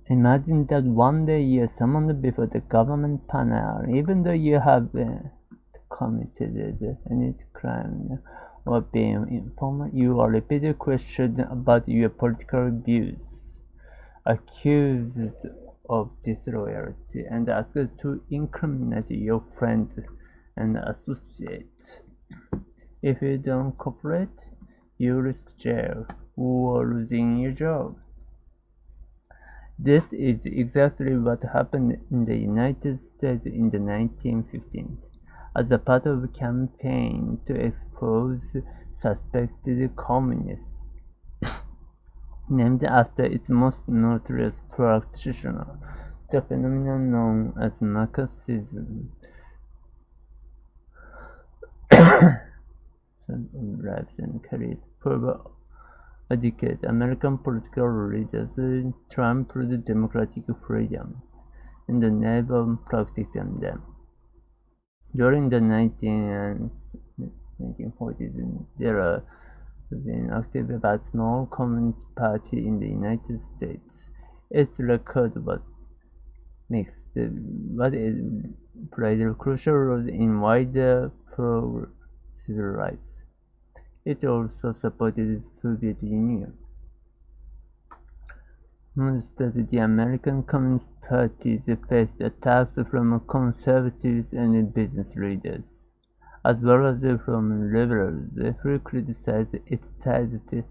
Imagine that one day you're summoned before the government panel, even though you haven't committed any crime or been informed. You are repeatedly questioned about your political views, accused of disloyalty, and asked to incriminate your friends and associates. If you don't cooperate, you risk jail or losing your job. This is exactly what happened in the United States in the 1950s, as a part of a campaign to expose suspected communists, named after its most notorious practitioner, the phenomenon known as Marxism. Lives and carried further a decade, American political leaders trampled democratic freedoms in the name of protecting them. During the 1940s, there have been active but small Communist Party in the United States. Its record was mixed, but it played a crucial role in wider pro-civil rights. It also supported the Soviet Union. Most of the American Communist parties faced attacks from conservatives and business leaders, as well as from liberals who criticized its ties to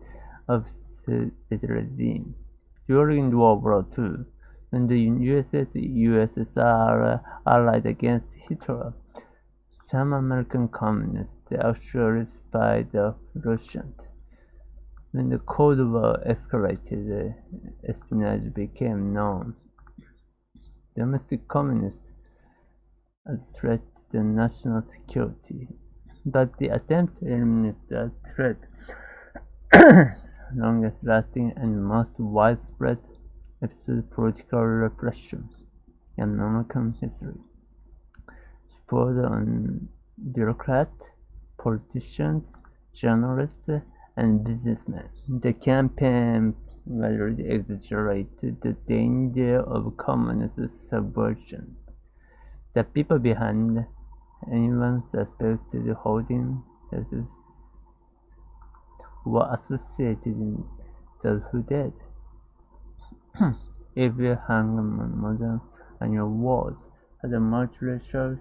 the regime. During World War II, when the USSR allied against Hitler, some American communists actually spied off Russians. When the Cold War escalated, espionage became known. Domestic communists as a threat to national security, but the attempt to eliminate that threat, longest lasting and most widespread episode political repression in American history, spurred on bureaucrats, politicians, journalists, and businessmen. The campaign greatly exaggerated the danger of communist subversion. The people behind anyone suspected holding office were associated with those who did. If you hang modern on your walls, had a multiracial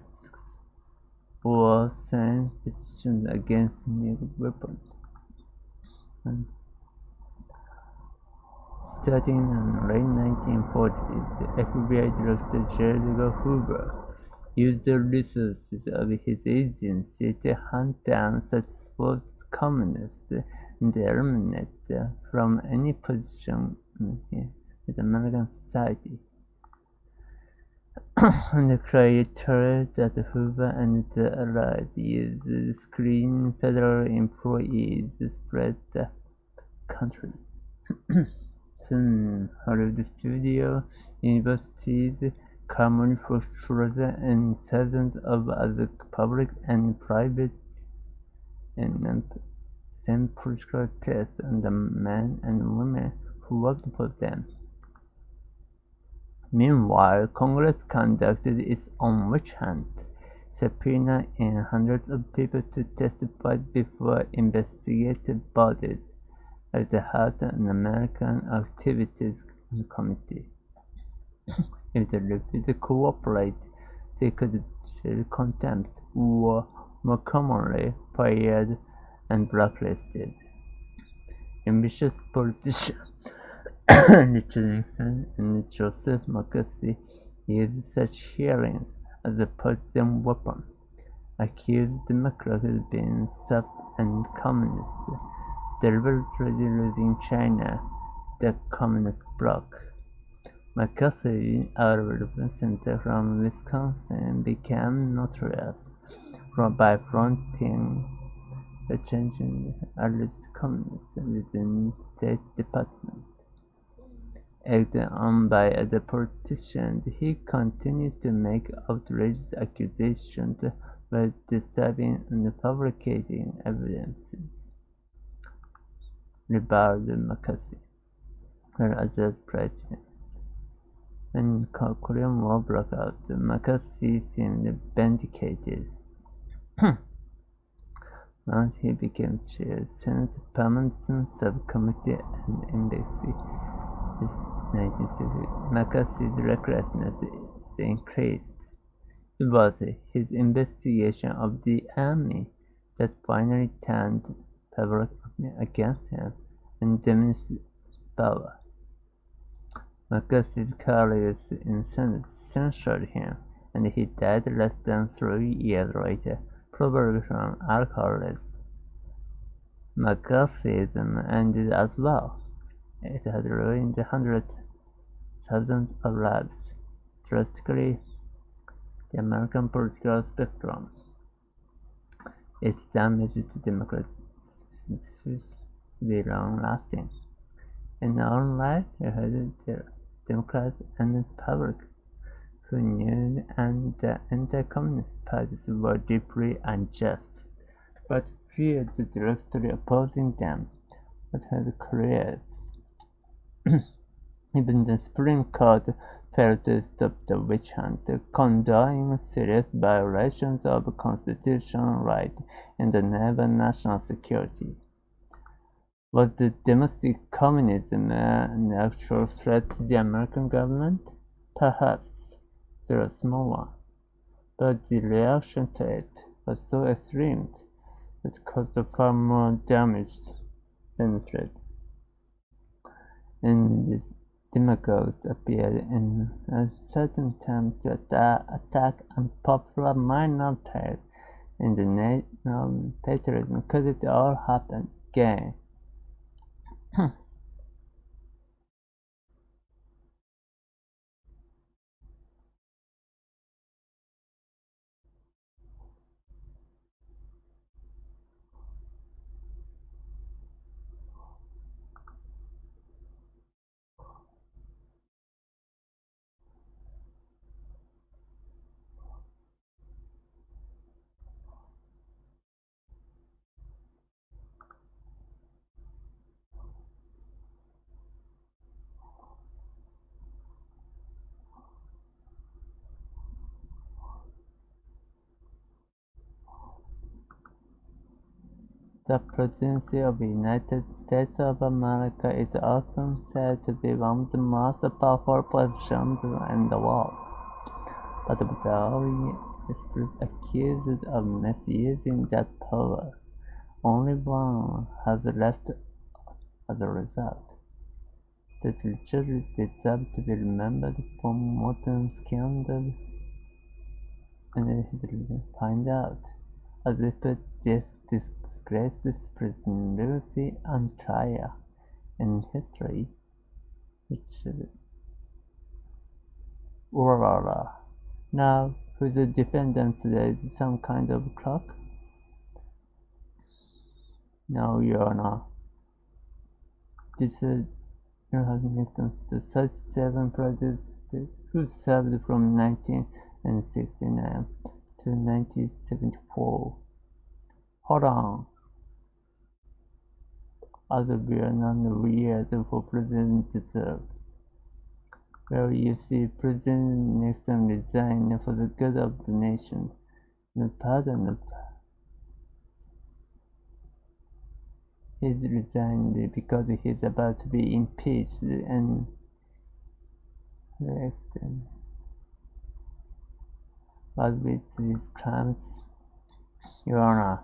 or sent petitions against nuclear weapons. Starting in the late 1940s, FBI Director J. Edgar Hoover used the resources of his agency to hunt down such supposed communists and eliminate them from any position in American society. The creator that Hoover and the allies used to screen federal employees spread the country. Soon, Hollywood studios, universities, car manufacturers, and thousands of other public and private and sent political tests on the men and women who worked for them. Meanwhile, Congress conducted its own witch hunt, subpoenaing hundreds of people to testify before investigative bodies like the House Un-American Activities Committee. If they refused to cooperate, they could face contempt or, more commonly, fired and blacklisted. Ambitious politicians Richard Nixon and Joseph McCarthy used such hearings as a partisan weapon, accused Democrats of being soft and communist, deliberately losing China, the communist bloc, McCarthy, a representative from Wisconsin, became notorious by fronting the changing earliest communists within the State Department. Egged on by the politicians, he continued to make outrageous accusations while disturbing and fabricating evidences. Rebelled McCarthy, whereas as president. When Korean War broke out, McCarthy seemed vindicated. Once he became chair, Senate Permanent Subcommittee and Embassy. This 1960, McCarthy's recklessness increased. It was his investigation of the army that finally turned public against him and diminished his power. McCarthy's colleagues in Senate censured him, and he died less than 3 years later, probably from alcoholism. McCarthyism ended as well. It had ruined hundreds, thousands of lives, drastically the American political spectrum. Its damage to democracy will be long-lasting. In our own life, we had the Democrats and the public who knew and the anti-communist parties were deeply unjust, but feared directly opposing them. What had created even the Supreme Court failed to stop the witch hunt, condoning serious violations of constitutional rights and the national security. Was the domestic communism an actual threat to the American government? Perhaps, through a small one, but the reaction to it was so extreme that it caused far more damage than threat. And these demagogues appeared in a certain time to attack unpopular minorities in the name of patriotism, because it all happened again. The presidency of the United States of America is often said to be one of the most powerful positions in the world, but Valerie is accused of misusing that power. Only one has left as a result. That Richard deserves to be remembered for modern scandal, and his find out, as we put this disgraced presidency on trial in history. Richard. Now, who's the defendant today? Is some kind of clock? No, Your Honor. This is instance the 37 presidents who served from 1969 to 1974. Hold on. Other were none of years for President deserved. Well, you see, President Nixon resigned for the good of the nation. The pardon he's resigned because he's about to be impeached and arrested. But with these crimes, Your Honor,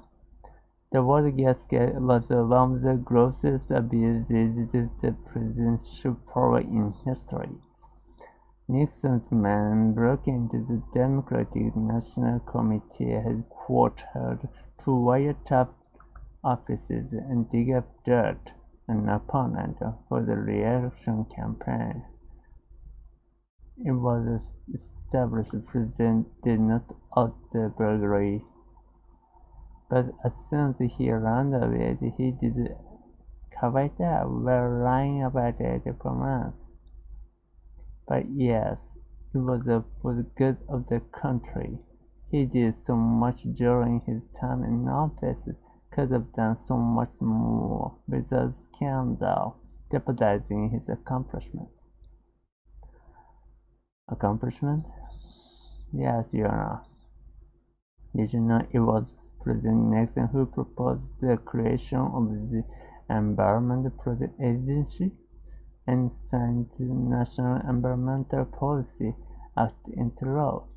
the Watergate was one of the grossest abuses of the presidential power in history. Nixon's men broke into the Democratic National Committee headquarters to wiretap offices and dig up dirt on an opponent for the re-election campaign. It was established President did not opt the burglary, but as soon as he learned of it, he did cover it up while lying about it for months. But yes, it was for the good of the country. He did so much during his time in office, could have done so much more without scandal jeopardizing his accomplishment. Accomplishment? Yes, Your Honor. Did you know it was President Nixon who proposed the creation of the Environment Project Agency and signed the National Environmental Policy Act into law,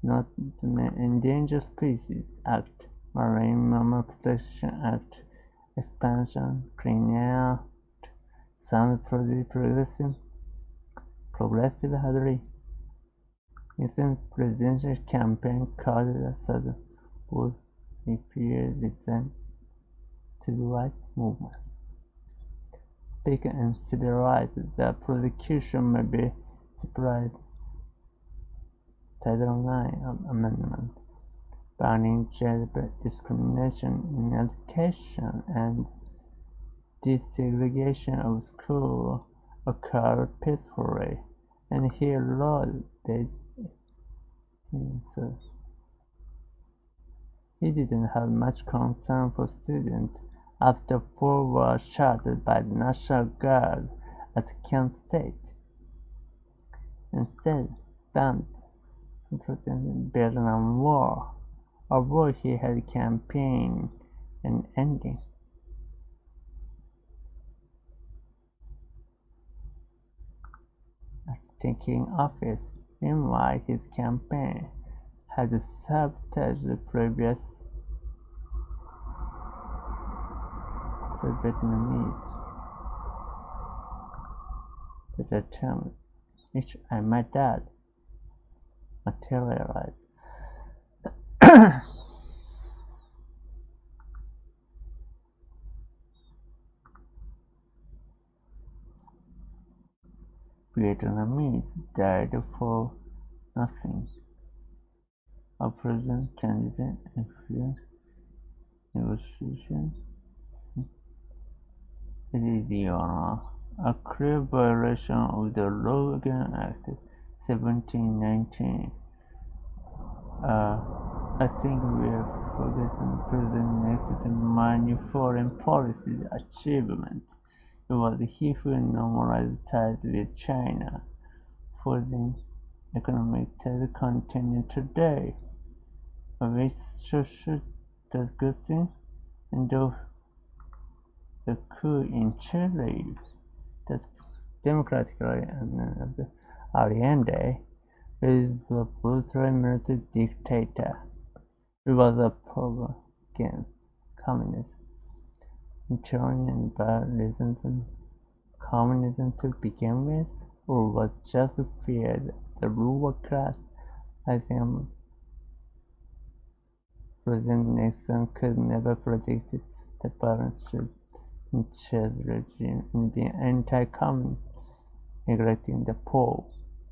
not the Endangered Species Act, Marine Mammal Protection Act, Expansion, Clean Air Act, sounds pretty progressive hardly. Nixon's presidential campaign caused a sudden boost in resent civil rights movement. Speaking in civil rights, the prosecution may be surprised. Title IX Amendment, banning gender discrimination in education and desegregation of school occurred peacefully, and he allowed this. So he didn't have much concern for students after 4 were shot by the National Guard at Kent State. Instead, banned the Vietnam War, a war he had campaigned on ending. After taking office, meanwhile, his campaign had sabotaged the previous Vietnamese. There's a term which I might add materialized. Vietnamese died for nothing. A president candidate influenced negotiations. It is, Your Honor, a clear violation of the Logan Act 1719. I think we have forgotten President Nixon's minor foreign policy achievement. It was he who normalized ties with China, forcing economic ties continue today. We should the good thing, and the coup in Chile, that democratically and Allende, is the brutal military dictator. It was a program against communism. Tyranny bad reasons communism to begin with, or was just feared the ruler class? I think President Nixon could never predict the balance in Chile's regime in the anti-communist, neglecting the poor.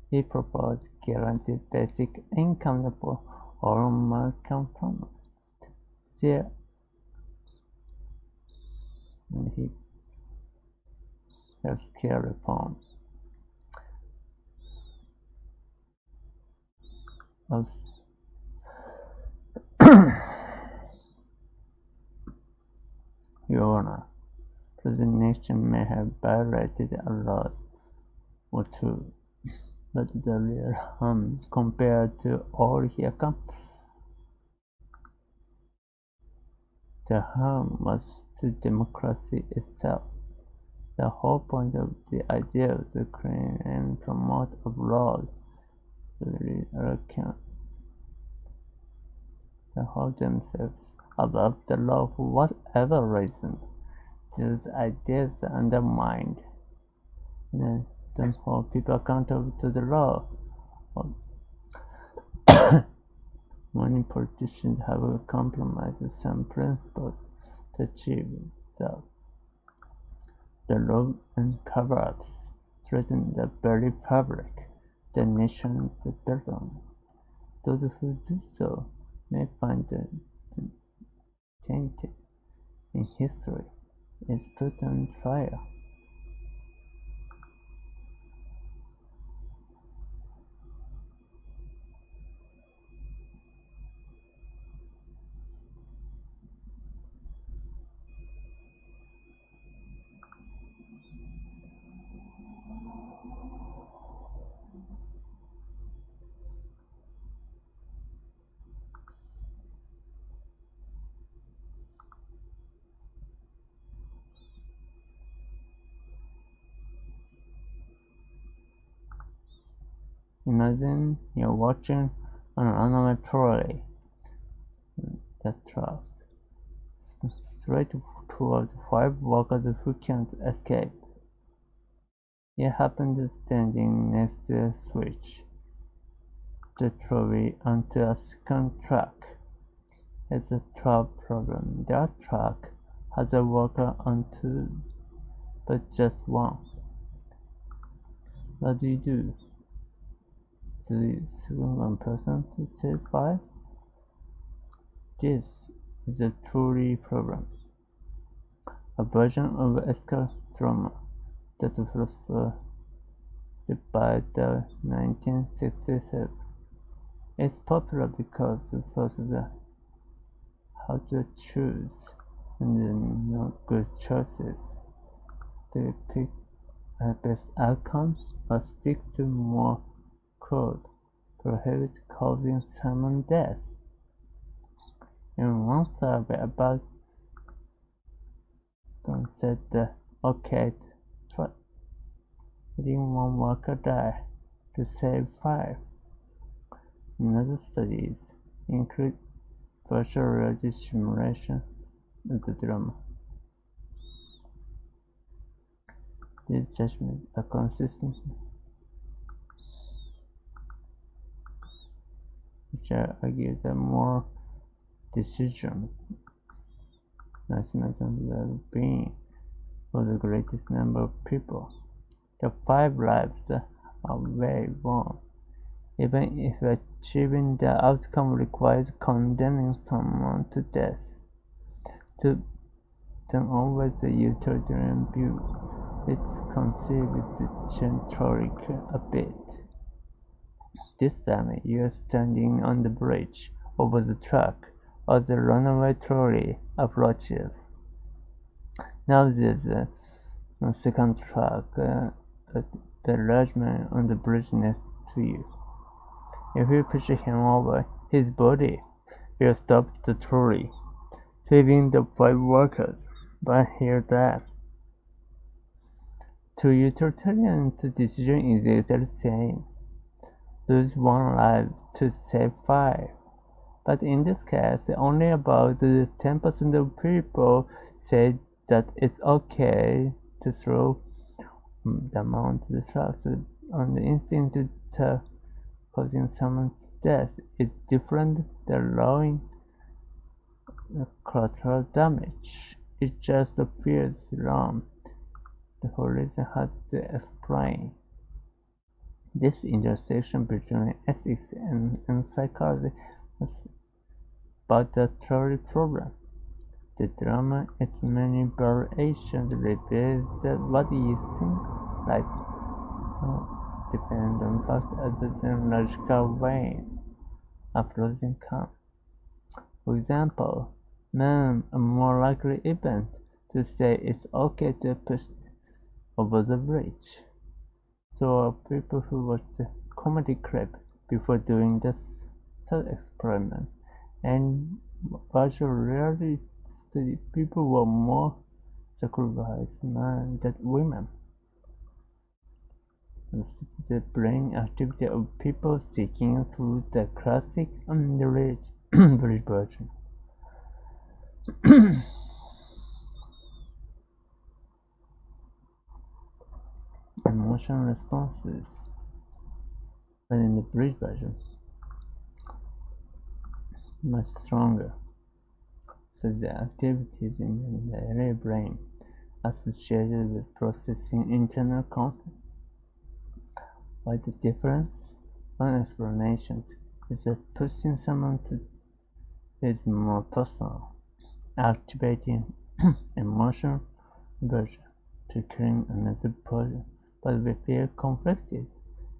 He proposed guaranteed basic income for all American families. Still, and he healthcare reform. Your Honor, President Nixon may have violated a law or two, but the real harm compared to all he accomplished, the harm was to democracy itself. The whole point of the idea was to create and promote of laws that hold themselves above the law for whatever reason. These ideas are undermined. They don't hold people accountable to the law. Many politicians have compromised some principles to achieve so. The law and cover-ups threaten the very public the nation and the person. Those who do so may find that the tainted in history is put on trial. Imagine you're watching an runaway trolley that travels straight towards 5 workers who can't escape. You happen to standing next to a switch the trolley onto a second track. It's a trap problem. That track has a worker on 2, but just 1. What do you do? Do you select one person to save 5? This is a trolley problem, a version of escharotomy that was by the 1967. It's popular because it forces how to choose and then no good choices. Do you pick best outcomes or stick to more code prohibit causing salmon death? In one survey about said the okay try letting 1 worker die to save 5. Another studies include virtual reality simulation of the drama. These judgments are consistent, which argue that more decision maximizing well-being for the greatest number of people. The 5 lives are very wrong, even if achieving the outcome requires condemning someone to death. To then always the utilitarian view, it's conceived gently a bit. This time you are standing on the bridge over the track as the runaway trolley approaches. Now there's a second track, but the large man on the bridge next to you. If you push him over, his body will stop the trolley, saving the 5 workers. But hear that. To utilitarian, the decision is exactly the same. Lose 1 life to save 5. But in this case, only about 10% of people say that it's okay to throw the amount of trust on the instinct to causing someone's death is different than allowing collateral damage. It just feels wrong. The whole reason has to explain. This intersection between ethics and psychology was about the trolley problem. The drama, its many variations, reveals that what you think like depend on facts other than logical way of pros and cons. For example, men are more likely even to say it's okay to push over the bridge. So are people who watch the comedy clip before doing the thought experiment. And virtual reality study, people were more sacrificed men than women. The brain activity of people seeking through the classic and the bridge version. Emotional responses, but in the bridge version, much stronger. So the activities in the area brain associated with processing internal conflict Why the difference? One explanation is that pushing someone to is more personal, activating emotional version to killing another person, but we feel conflicted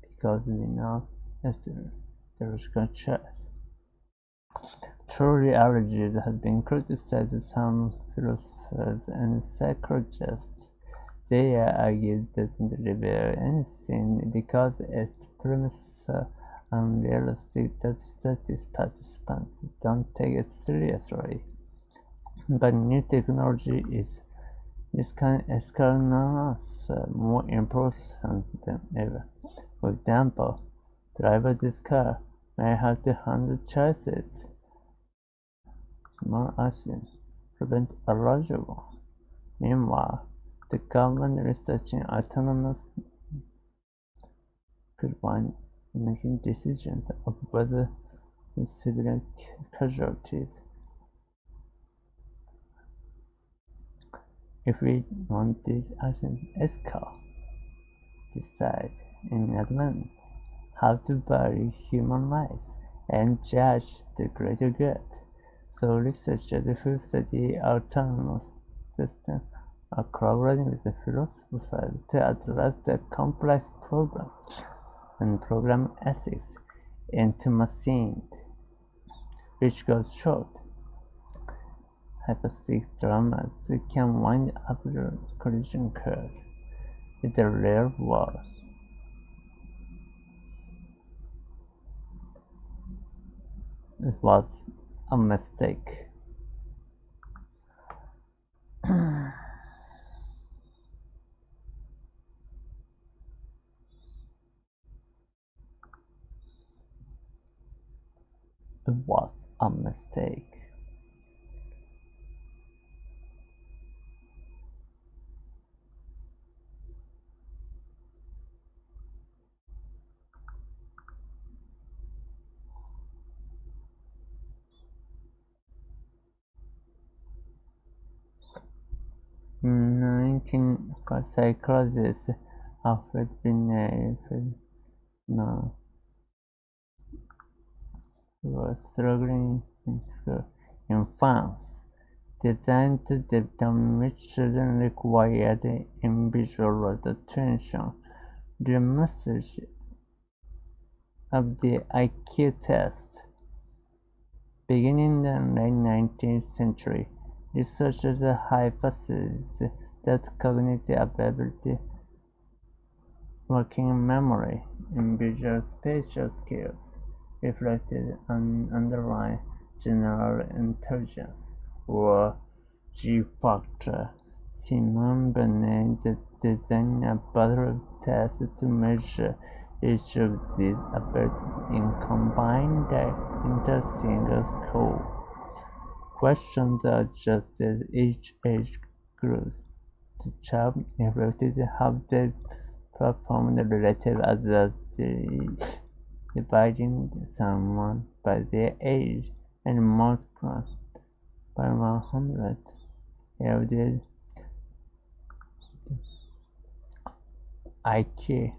because we know it's the logical choice. True reality has been criticized by some philosophers and psychologists. They argue it doesn't reveal anything because its premise is so unrealistic that study participants don't take it seriously. But new technology is now more important than ever. For example, driver this car may have to handle choices more often, prevent a larger one. Meanwhile, the government researching autonomous could wind making decisions of whether the civilian casualties. If we want these actions ethical, decide in advance how to value human lives and judge the greater good. So researchers who study autonomous systems are collaborating with the philosophers to address the complex problems and program ethics into machines, which goes short. Hypothetical dramas can wind up the collision curve with the real world. It was a mistake. It was a mistake. Psychologists Alfred Binet was struggling in school in France, designed to determine which children required individualized attention. The message of the IQ test. Beginning in the late 19th century, researchers hypothesized that cognitive ability, working memory, and visual spatial skills reflected an underlying general intelligence, or G factor. Simon Binet designed a battery test to measure each of these abilities and combine them into a single score. Questions are adjusted each age group. The child reflected how they performed relative as dividing someone by their age and multiplying by 100. Here IQ.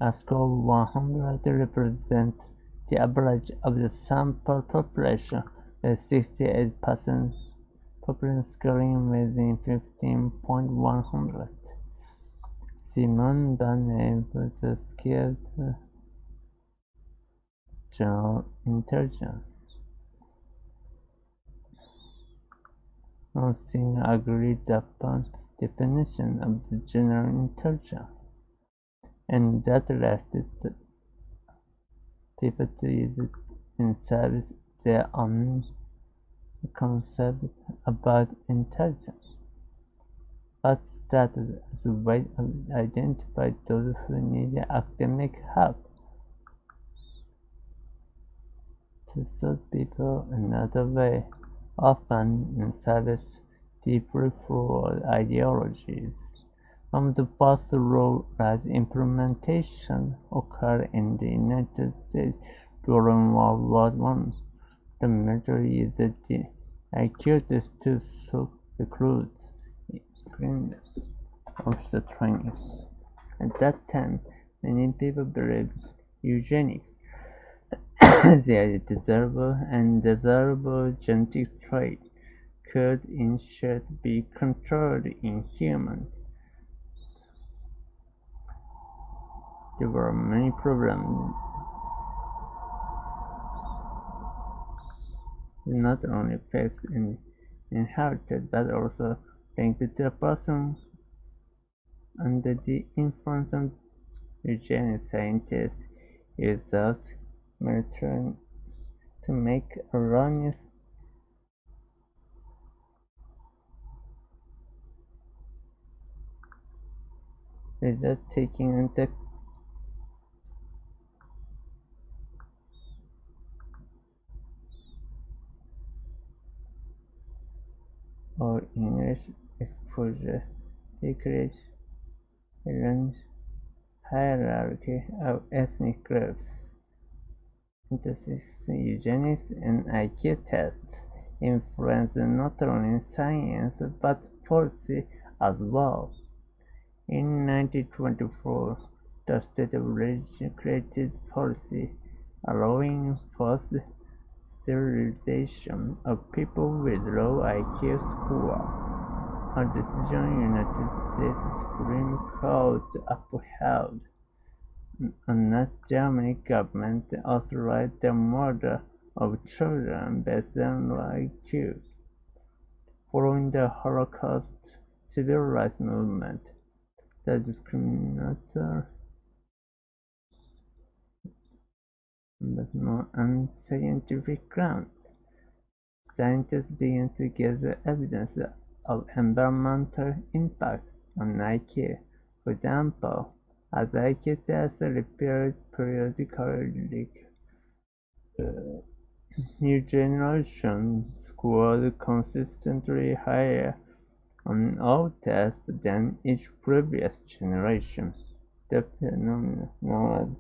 A score of 100 represents the average of the sample population, with 68% population scoring within 15.100. Simon Binet was a skilled general intelligence. Nothing agreed upon definition of the general intelligence, and that left people to use it in service their own concept about intelligence. But started as a way of identify those who need academic help. To serve people another way, often in service deeply flawed ideologies. One of the first large implementations occurred in the United States during World War I. The military used the IQ test to recruit screened officer training. At that time, Many people believe eugenics their desirable and desirable genetic trait could instead be controlled in humans. There were many problems not only faced and inherited but also linked to a person under the influence of eugenics scientists use those methods to make erroneous without taking into or English exposure. They create a long hierarchy of ethnic groups. Intersecting eugenics and IQ tests influence not only science but policy as well. In 1924, the state of religion created policy allowing forced sterilization of people with low IQ score, a decision United States Supreme Court upheld. A Nazi Germany government authorized the murder of children based on low IQ. Following the Holocaust civil rights movement, the discriminatory but more unscientific ground. Scientists began to gather evidence of environmental impact on IQ. For example, as IQ tests repeated periodically, new generations scored consistently higher on all tests than each previous generation. The phenomenon known as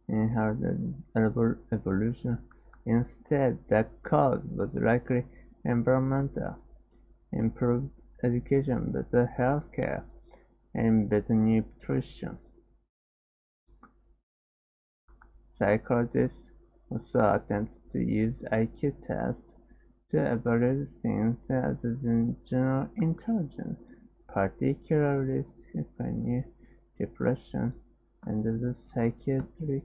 inherited evolution. Instead, the cause was likely environmental, improved education, better healthcare, and better nutrition. Psychologists also attempted to use IQ tests to evaluate things other than general intelligence, particularly schizophrenia, depression, and the psychiatric.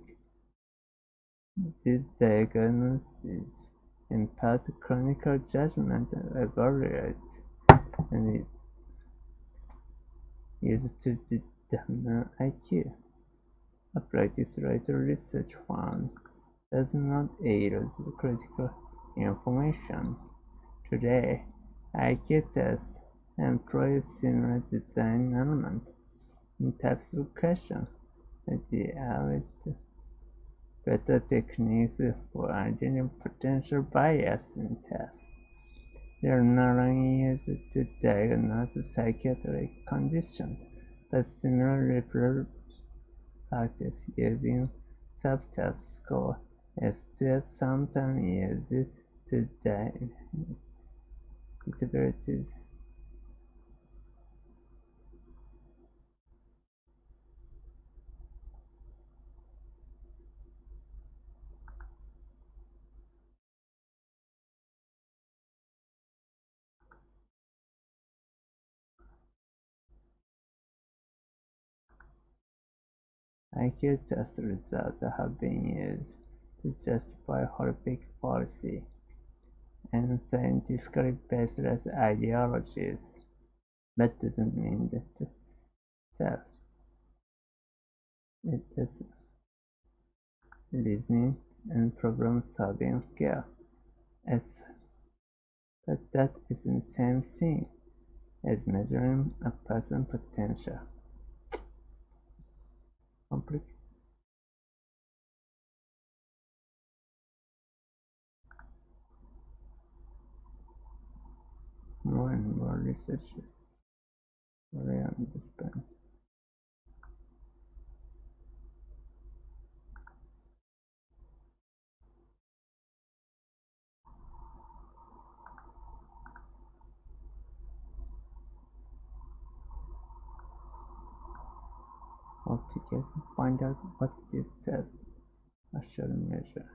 These diagnoses impart clinical judgment and evaluate and used to determine IQ. A practice-related research found does not yield critical information. Today, IQ tests employ similar design elements in types of questions, but they are better techniques for identifying potential bias in tests. They are not only used to diagnose psychiatric conditions, but similarly practice using subtest score is still sometimes used to diagnose disabilities. IQ test results have been used to justify horrific policy and scientifically baseless ideologies, but doesn't mean that it is reasoning and problem-solving skill, but that isn't the same thing as measuring a person's potential. More and more research around this point. altogether, find out what this test actually measures.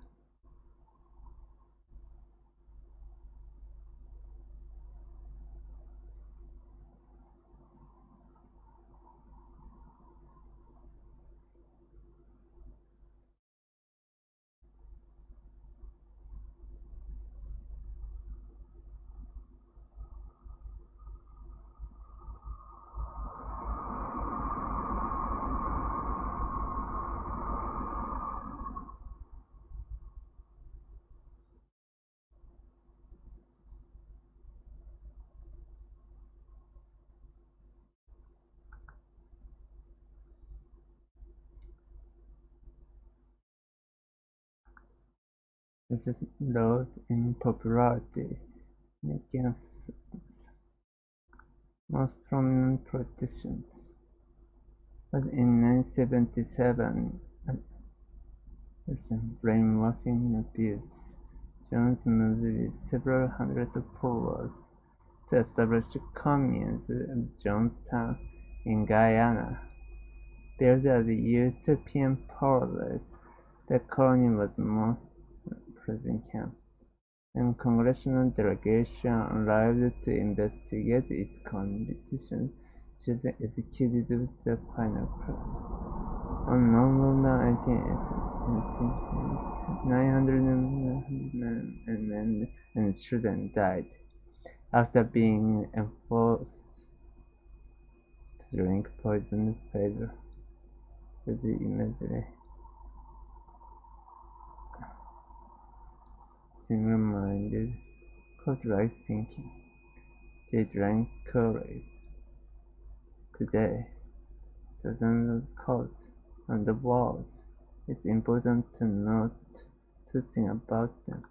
It just rose in popularity against most prominent politicians. But in 1977, brainwashing abuse, Jones moved with several hundred followers to establish communes of Jonestown in Guyana. Built as a utopian paradise, the colony was more prison camp, and congressional delegation arrived to investigate its conditions, choosing executed the final crime. On November 18, 900 men and children died after being enforced to drink poisoned fever with the imagery. Single-minded, cult-like thinking. They drank Kool-Aid. Today, dozens of cults on the world. It's important to note two things about them.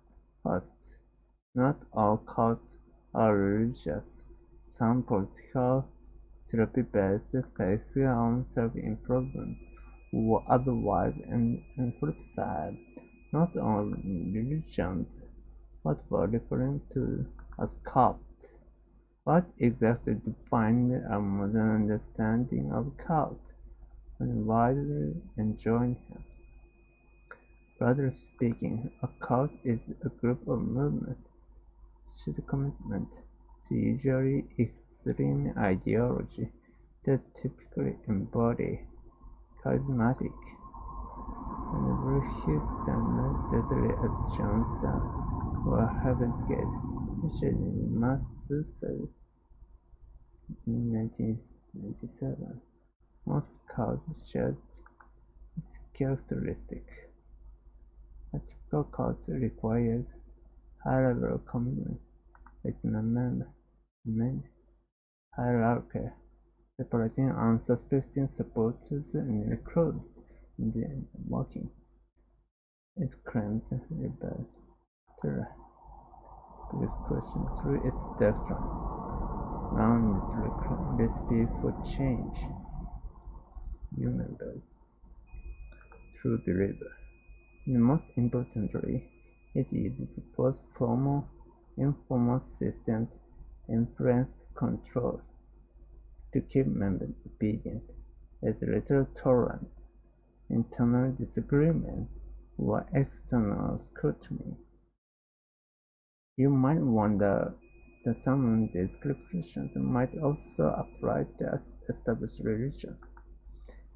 First, not all cults are religious. Some political, therapy-based face on self-improvement or otherwise, and flip side, not all religions. What we're referring to as cult. What exactly defines a modern understanding of cult and widely enjoying him? Broadly speaking, a cult is a group or movement whose commitment to usually extreme ideology that typically embody charismatic and Houston deadly at Jonestown or Heaven's Gate, issued in mass suicide in 1997. Most cults shared this characteristic. A typical cult requires high-level commitment with many hierarchy, separating unsuspecting supporters and recruits in the working. It claims rebel terror. Biggest question through its doctrine. Round is recipe for change. Human build. True believer. And most importantly, it uses both formal and informal systems influence control to keep members obedient, as little tolerant, internal disagreement, or external scrutiny. You might wonder that some of these descriptions might also apply to established religion.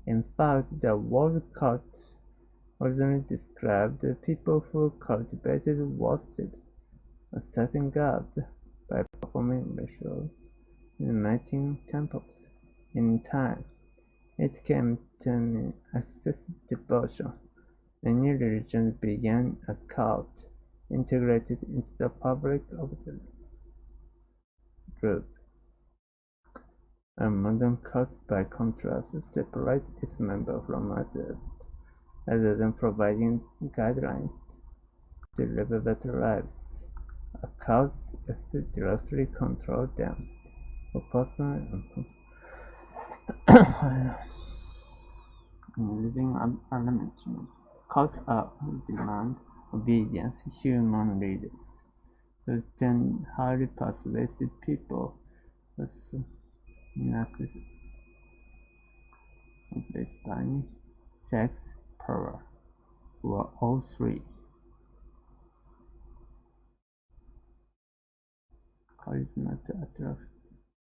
In fact, the word cult originally described people who cultivated worshipped a certain god by performing rituals in mating temples. In time, it came to mean excessive devotion. Many religions began as cults, integrated into the fabric of the group. A modern cult, by contrast, separates its members from others, rather than providing guidelines to live better lives. A cult is to directly control them for personal and living arrangement. Cults are demand obedience human leaders who tend highly persuasive people with narcissism. motivated by sex, power, or all three. Charisma to attract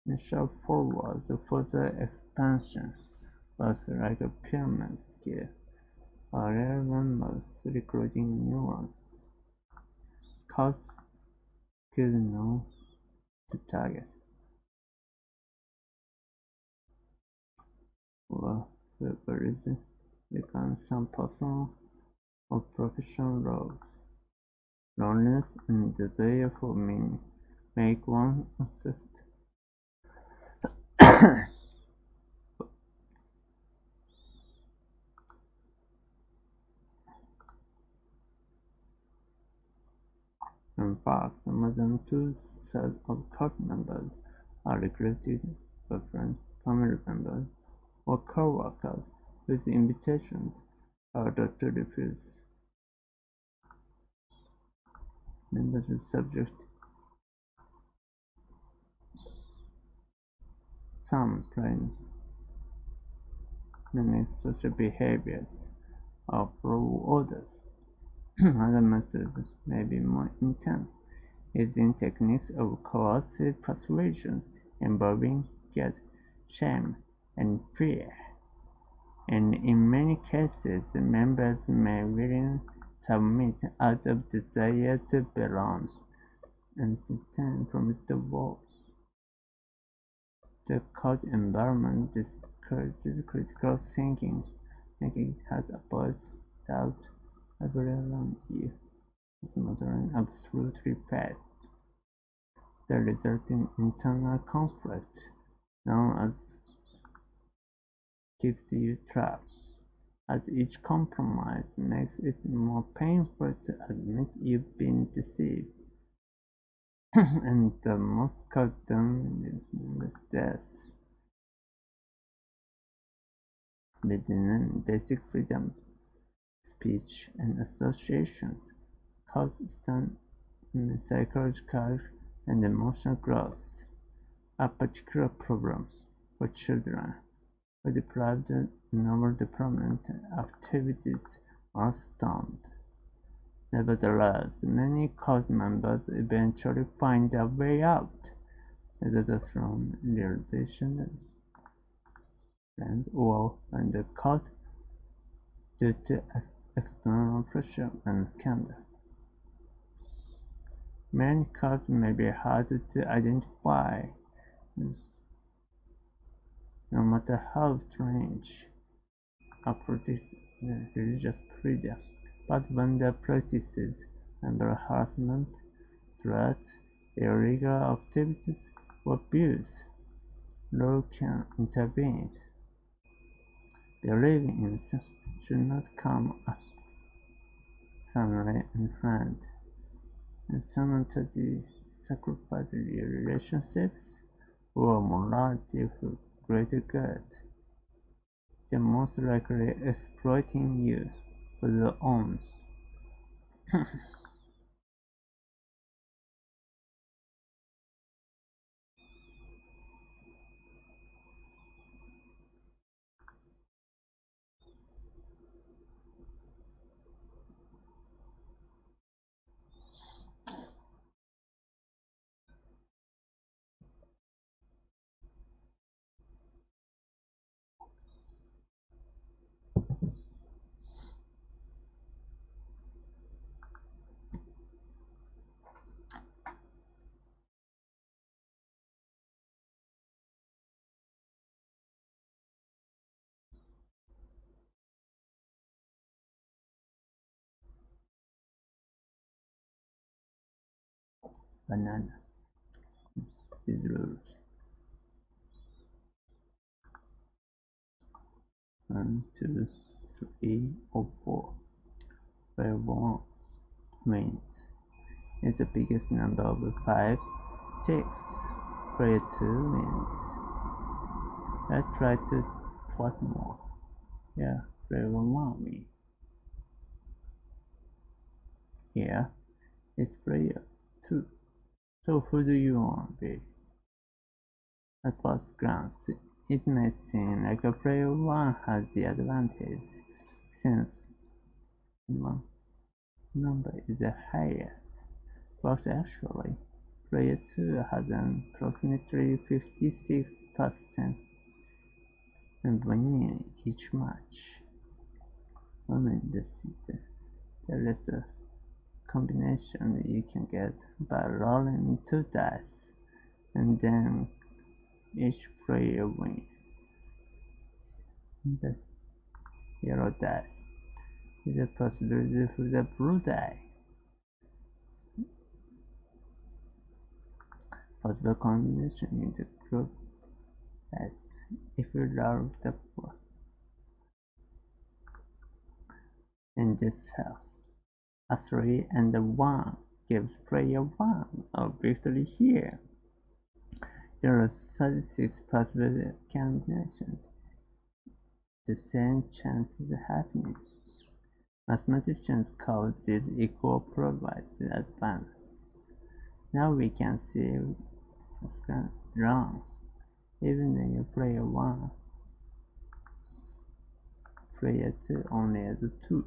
and shove forward further expansion was like a pyramid scheme. Our members recruiting new ones. Cause could know the target. Or reason become some personal or professional roles. Loneliness and desire for meaning make one obsessed. In fact, more than 2/3 of cult members are recruited by friends, family members, or co-workers with invitations harder to refuse. Members are subject some plain mimic social behaviors of follow orders. Other methods may be more intense, using techniques of coercive persuasion involving guilt, shame, and fear. And in many cases, members may willingly submit out of desire to belong and to turn from the world. The cult environment discourages critical thinking, making it hard to avoid doubt everywhere around you. This modern absolutely fast. The resulting internal conflict, known as keeps you trapped, as each compromise makes it more painful to admit you've been deceived. And the most common is death. Within basic freedom, speech and associations, constant psychological and emotional growth are particular problems for children who deprived normal development activities are stunted. Nevertheless, many cult members eventually find their way out, either from realization friends or when the cult due to external pressure and scandal. Many cults may be hard to identify, no matter how strange, or protect religious freedom. But when the practices and harassment, threats, illegal activities, or abuse, law can intervene. Believing in this should not come as family and friends, and simultaneously sacrifice your relationships or morality for greater good. They're most likely exploiting you for their own. Banana. These rules. 1, 2, 3, or 4. Where 1 means is the biggest number of 5, 6. Where 2 means let's try to plot more. Yeah, where 1 means. Here it's player 2. So who do you want to be? At first glance, It may seem like player 1 has the advantage, since one number is the highest, but actually, player 2 has an approximately 56% winning each match. Only this is the rest of combination you can get by rolling 2 dice, and then each player wins. The yellow die is a possibility for the blue die. Possible combination in the group as if you roll the 4 in this cell. A 3 and a 1 gives player 1 a victory here. There are 36 possible combinations. The same chances happening. Mathematicians call this equal probability advance. Now we can see what's gone wrong. Even if player 1, player 2 only has 2.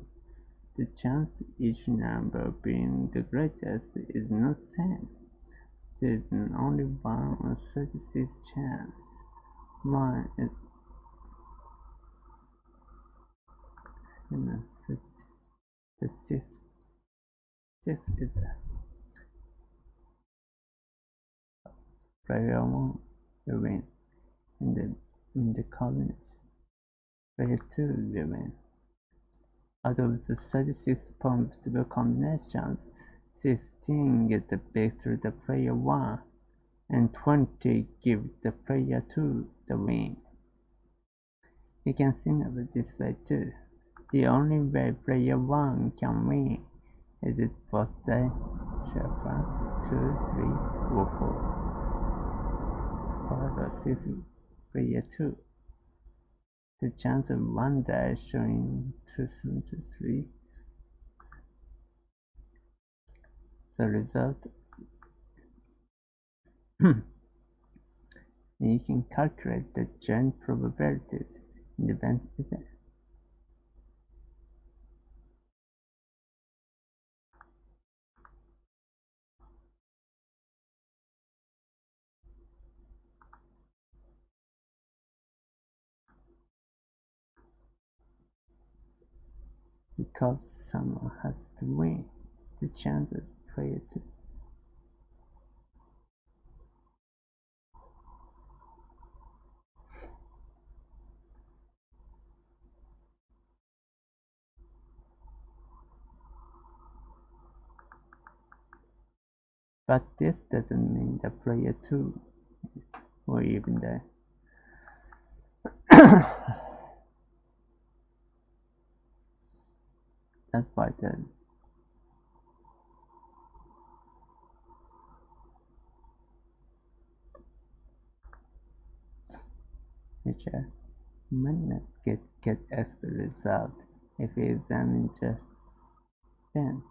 The chance each number being the greatest is not same. There is only 1 on 36 chance. 1 is the sixth is player 1 will win in the combination. Player 2 will win. Out of the 36 possible combinations, 16 get the victory to player 1, and 20 give the player 2 the win. You can think of it this way too. The only way player 1 can win is if both die shuffle 1, 2, 3, or 4. However, 6 player 2. The chance of one die showing 2, 3. The result you can calculate the joint probabilities in the event. Because someone has to win, the chance of player 2. But this doesn't mean that player 2 or even the that's why the teacher might not get expert result if you examine the event.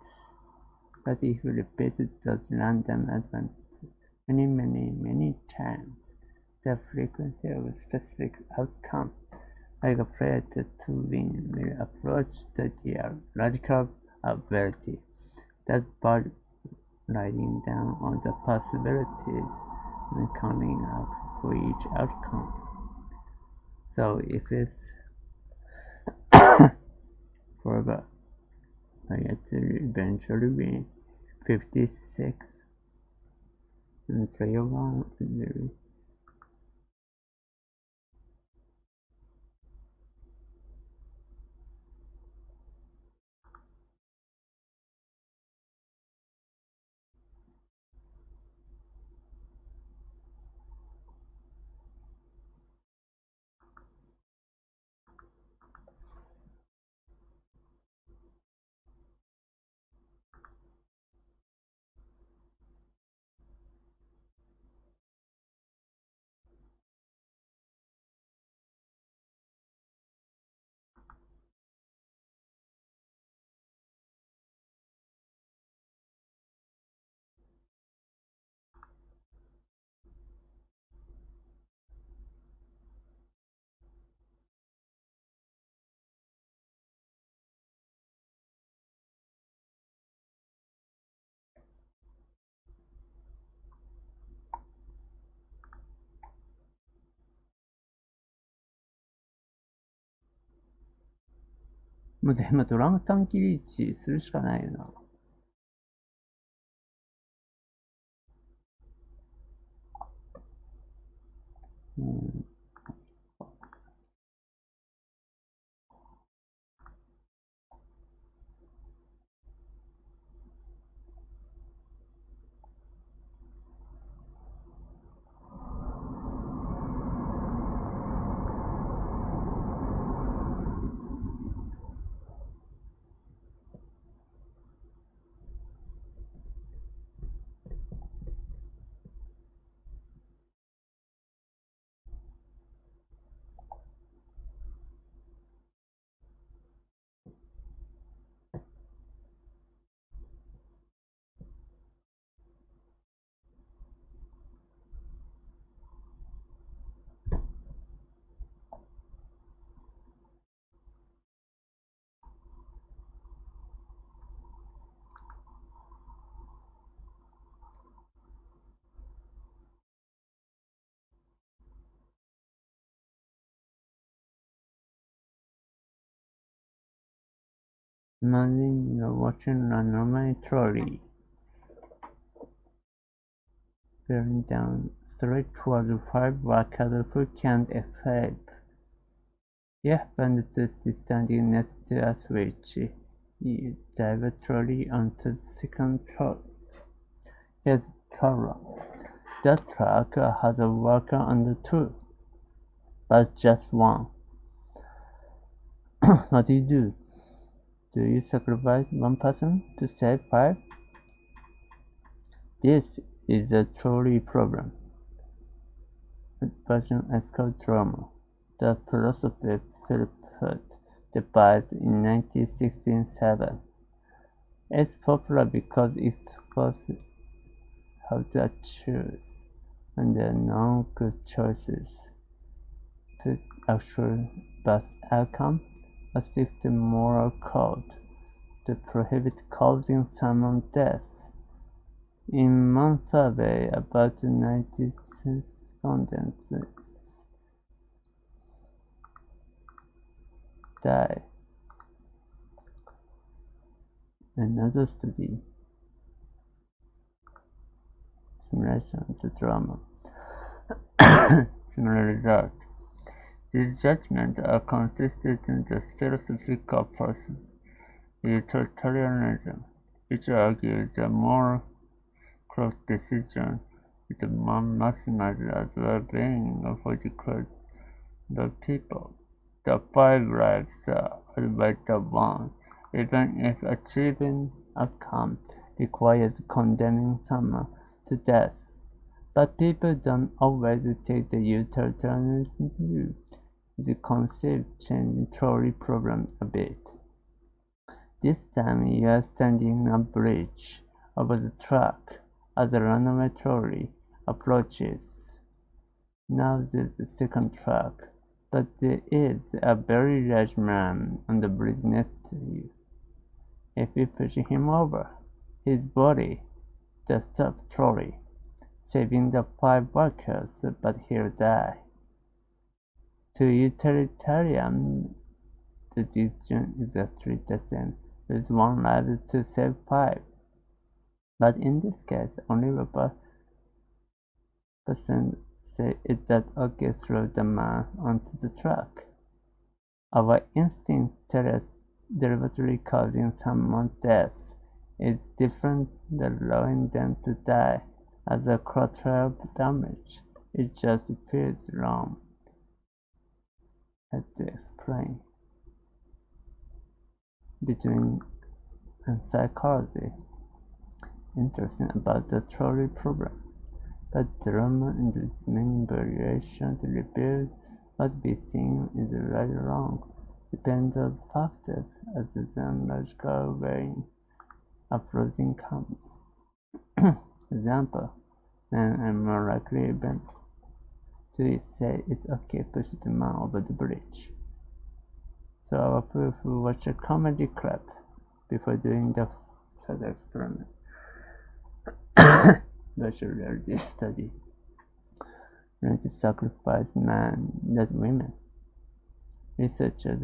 But if you repeat those random events many times, the frequency of a specific outcome, like a player to win, will approach the theoretical ability. That's by writing down all the possibilities and coming up for each outcome. So if it's forever, I get to eventually win 56 and player 1 will もう全部ドラム短期リーチするしかないよな。Imagine you're watching a normal trolley bearing down straight towards 5 workers who can't escape. You happen to be standing next to a switch. You dive a trolley onto the second truck. Here's the problem. That truck has a worker on the two, but just one. What do? Do you sacrifice one person to save 5? This is a trolley problem. Mah-Jong called drama. The philosopher Philip devised in 1967. It's popular because it forces how to choose, and there are no good choices. The actual best outcome, a strict moral code to prohibit causing someone death. In one survey, about 90 respondents died. Another study, simulation to drama. Similar result. These judgments are consistent in the philosophy of utilitarianism, which argues that moral correct decision is the one maximizes as well-being for the people. The 5 lives outweigh the 1, even if achieving outcome requires condemning someone to death. But people don't always take the utilitarian view. The concept changed trolley problem a bit. This time you are standing on a bridge over the track as a runaway trolley approaches. Now there's a second track, but there is a very large man on the bridge next to you. If you push him over, his body just stops trolley, saving the 5 workers, but he'll die. To utilitarian, the decision is exactly the same. There's 1 life to save 5. But in this case, only about percent say it that okay throw the man onto the truck. Our instinct tells us deliberately causing someone death is different than allowing them to die as a collateral damage. It just feels wrong. I had to explain between and psychology. Interesting about the trolley problem. But drama in its many variations reveals what we think is right or wrong depends on factors other than logical weighing of pros and cons. Example, men are more likely to say it's okay to push the man over the bridge. So our proof will watch a comedy clip before doing the third experiment. Virtual reality study. Learn to sacrifice men, not women. Researchers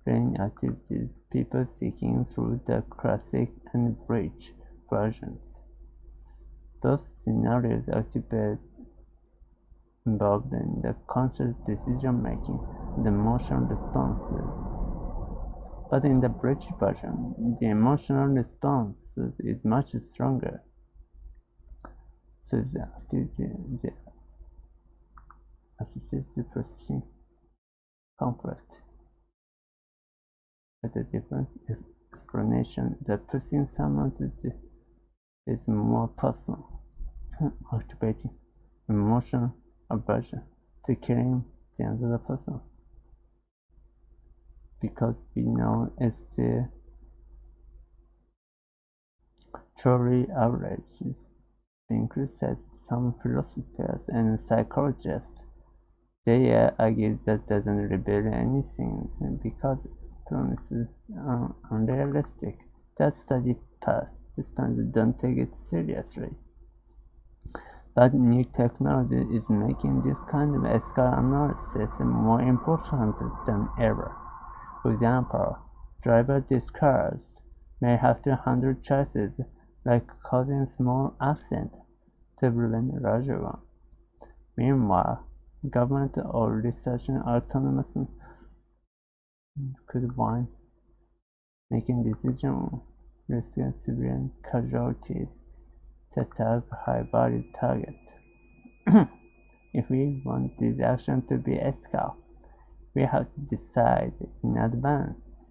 brain activities, people seeking through the classic and bridge versions. Both scenarios activate involved in the conscious decision-making and emotional responses. But in the bridge version, the emotional response is much stronger. So the activity, the associated processing conflict. But the different explanation that pushing someone to do is more personal, activating emotional aversion to killing the other person. Because we know it's still truly outrageous. Includes some philosophers and psychologists. They argue that doesn't reveal anything because its promises are unrealistic. That study participants don't take it seriously. But new technology is making this kind of ethical analysis more important than ever. For example, driverless cars may have to handle choices like causing small accident to prevent larger one. Meanwhile, government or researching autonomous could wind making decisions risking civilian casualties to attack high-value targets. If we want this action to be ethical, we have to decide in advance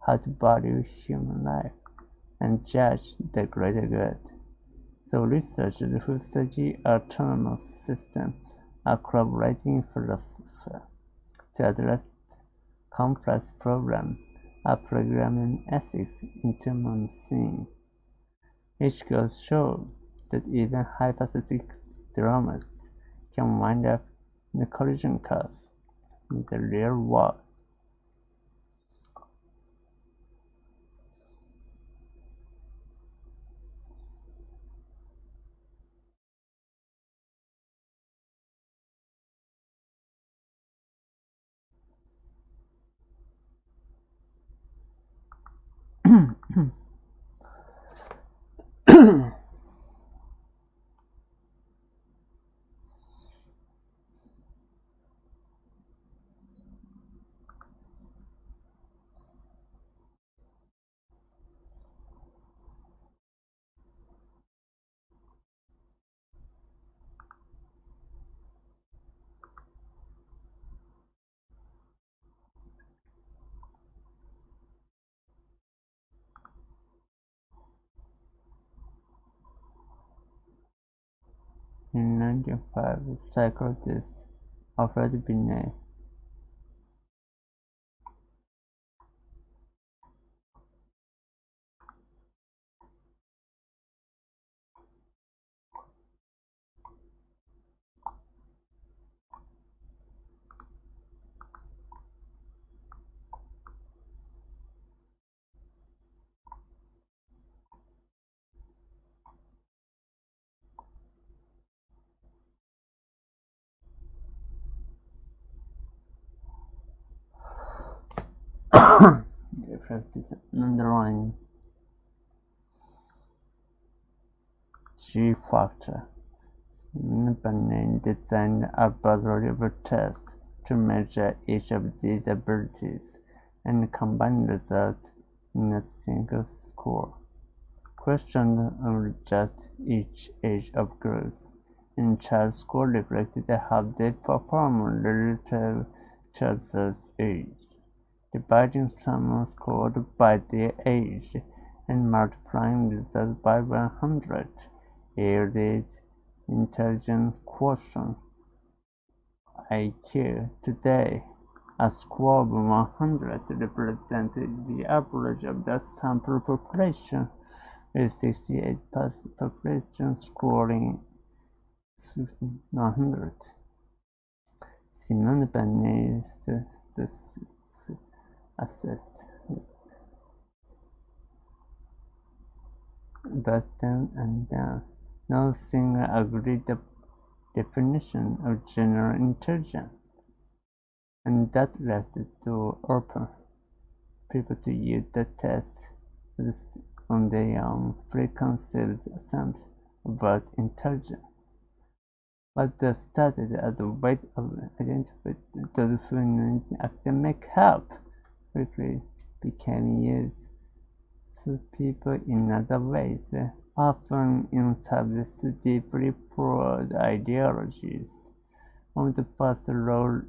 how to value human life and judge the greater good. So researchers who study autonomous systems are collaborating philosophers to address complex problems of programming ethics into mainstream. Each goes show that even hypothetical dramas can wind up in a collision course in the real world. In 1905, psychologist Alfred Binet reflected an underlying G factor. Binet designed a laboratory test to measure each of these abilities and combine results in a single score. Questions on just each age of growth in child score reflected how they perform relative to others' age. Dividing someone scored by their age and multiplying results by 100 yielded intelligence quotient (IQ). Today, a score of 100 represents the average of the sample population, with 68% population scoring 100. Simone Binet assessed bottom and down. No single agreed definition of general intelligence, and that left the door open. people to use the test on their own preconceived assumptions about intelligence. What started as a way of identifying those who needed academic help quickly became used to people in other ways, often in service to deeply flawed ideologies. One of the first role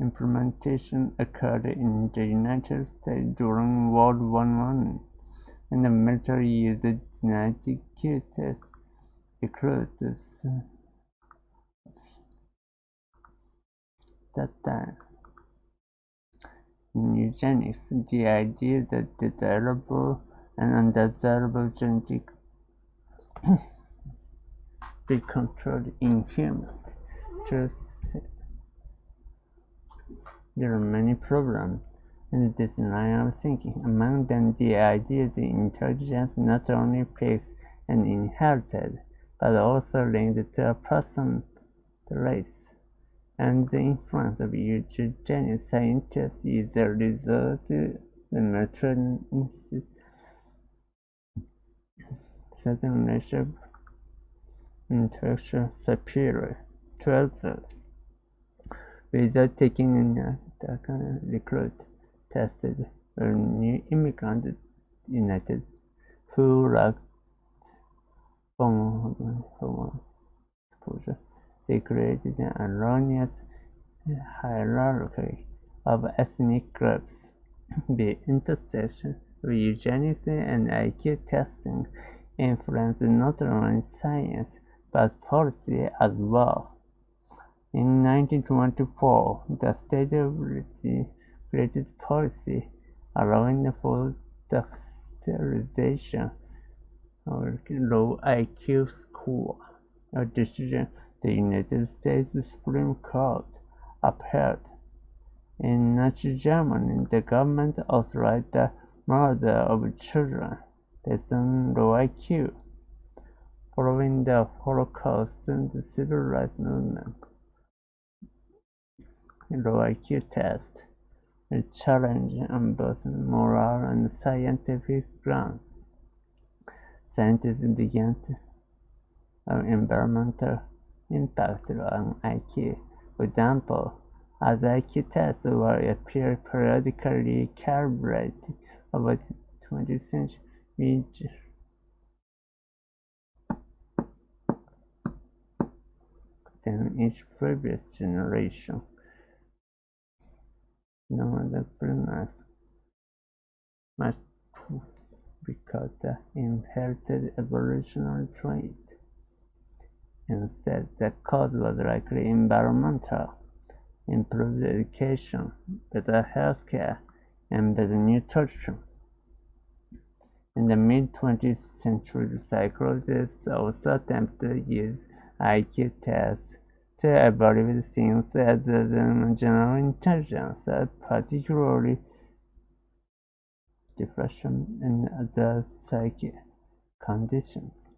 implementation occurred in the United States during World War I, and the military used genetic tests recruits that time. In eugenics, the idea that desirable and undesirable genetic be controlled in humans. There are many problems in this line of thinking. Among them, the idea that intelligence not only fixed and inherited, but also linked to a person's race, and the influence of eugenic scientists is a result of the military certain relationship intellectual superior to others. Without taking into account recruit tested were new immigrants united who lacked formal exposure. They created an erroneous hierarchy of ethnic groups. The intersection of eugenics and IQ testing influenced not only science but policy as well. In 1924, the state created policy allowing for the sterilization of low IQ score, a decision the United States Supreme Court upheld. In Nazi Germany, the government authorized the murder of children based on low IQ. Following the Holocaust and the Civil Rights Movement, low IQ tests a challenge on both moral and scientific grounds. Scientists began to environmental impact on IQ. For example, as IQ tests were periodically calibrated over the 20th century, than each previous generation. No other phenomenon much proof because the inherited evolutionary trait. Instead, the cause was likely environmental, improved education, better healthcare, and better nutrition. In the mid-20th century, psychologists also attempted to use IQ tests to evaluate things other than general intelligence, particularly depression and other psychic conditions.